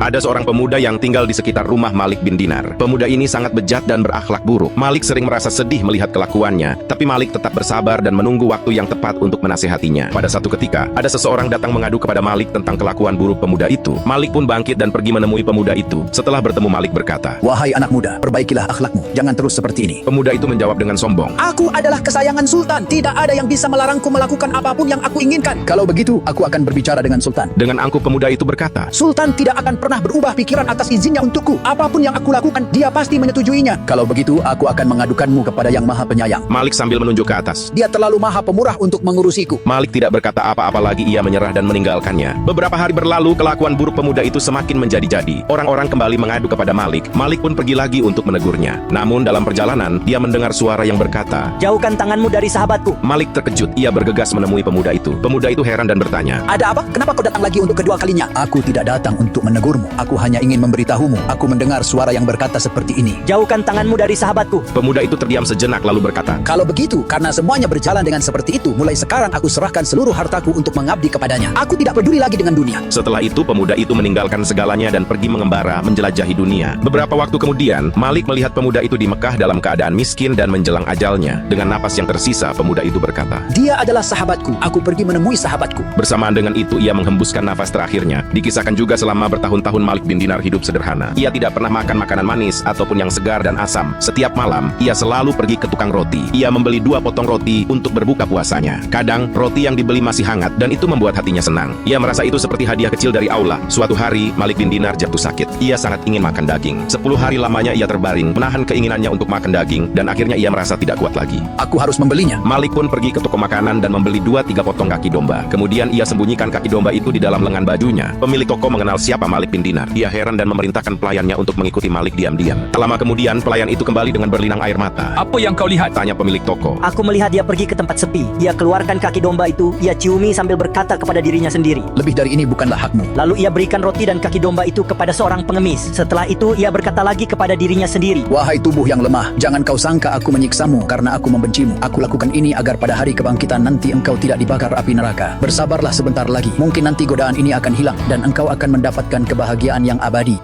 Ada seorang pemuda yang tinggal di sekitar rumah Malik bin Dinar. Pemuda ini sangat bejat dan berakhlak buruk. Malik sering merasa sedih melihat kelakuannya, tapi Malik tetap bersabar dan menunggu waktu yang tepat untuk menasehatinya. Pada satu ketika, ada seseorang datang mengadu kepada Malik tentang kelakuan buruk pemuda itu. Malik pun bangkit dan pergi menemui pemuda itu. Setelah bertemu, Malik berkata, "Wahai anak muda, perbaikilah akhlakmu. Jangan terus seperti ini." Pemuda itu menjawab dengan sombong, "Aku adalah kesayangan Sultan. Tidak ada yang bisa melarangku melakukan apapun yang aku inginkan. Kalau begitu, aku akan berbicara dengan Sultan." Dengan angkuh pemuda itu berkata, "Sultan tidak akan pernah berubah pikiran atas izinnya untukku. Apapun yang aku lakukan, dia pasti menyetujuinya. Kalau begitu, aku akan mengadukanmu kepada Yang Maha Penyayang." Malik sambil menunjuk ke atas. "Dia terlalu maha pemurah untuk mengurusiku." Malik tidak berkata apa-apa lagi, ia menyerah dan meninggalkannya. Beberapa hari berlalu, kelakuan buruk pemuda itu semakin menjadi-jadi. Orang-orang kembali mengadu kepada Malik. Malik pun pergi lagi untuk menegurnya. Namun dalam perjalanan, dia mendengar suara yang berkata, "Jauhkan tanganmu dari sahabatku." Malik terkejut, ia bergegas menemui pemuda itu. Pemuda itu heran dan bertanya, "Ada apa? Kenapa kau datang lagi untuk kedua kalinya?" "Aku tidak datang untuk menegurmu. Aku hanya ingin memberitahumu. Aku mendengar suara yang berkata seperti ini." "Jauhkan tanganmu dari sahabatku." Pemuda itu terdiam sejenak lalu berkata, "Kalau begitu, karena semuanya berjalan dengan seperti itu, mulai sekarang aku serahkan seluruh hartaku untuk mengabdi kepadanya. Aku tidak peduli lagi dengan dunia." Setelah itu pemuda itu meninggalkan segalanya dan pergi mengembara menjelajahi dunia. Beberapa waktu kemudian, Malik melihat pemuda itu di Mekah dalam keadaan miskin dan menjelang ajalnya. Dengan napas yang tersisa, pemuda itu berkata, "Dia adalah sahabatku. Aku pergi menemui sahabatku." Bersamaan dengan itu ia menghembuskan nafas terakhirnya. Dikisahkan juga selama bertahun-tahun Malik bin Dinar hidup sederhana. Ia tidak pernah makan makanan manis ataupun yang segar dan asam. Setiap malam, ia selalu pergi ke tukang roti. Ia membeli 2 potong roti untuk berbuka puasanya. Kadang, roti yang dibeli masih hangat dan itu membuat hatinya senang. Ia merasa itu seperti hadiah kecil dari Allah. Suatu hari, Malik bin Dinar jatuh sakit. Ia sangat ingin makan daging. 10 hari lamanya ia terbaring, menahan keinginannya untuk makan daging, dan akhirnya ia merasa tidak kuat lagi. "Aku harus membelinya." Malik pun pergi ke toko makanan dan membeli 2-3 potong kaki domba. Kemudian ia sembunyikan kaki domba itu di dalam lengan bajunya. Pemilik toko mengenal siapa Malik bin Dinar. Ia heran dan memerintahkan pelayannya untuk mengikuti Malik diam-diam. Tak lama kemudian, pelayan itu kembali dengan berlinang air mata. "Apa yang kau lihat?" Tanya pemilik toko. "Aku melihat dia pergi ke tempat sepi. Ia keluarkan kaki domba itu, ia ciumi sambil berkata kepada dirinya sendiri. "Lebih dari ini bukanlah hakmu." Lalu ia berikan roti dan kaki domba itu kepada seorang pengemis. Setelah itu ia berkata lagi kepada dirinya sendiri, "Wahai tubuh yang lemah, jangan kau sangka aku menyiksamu karena aku membencimu. Aku lakukan ini agar pada hari kebangkitan nanti engkau tidak dibakar api neraka. Bersabarlah sebentar lagi. Mungkin nanti godaan ini akan hilang dan engkau akan mendapatkan kebahagiaan yang abadi."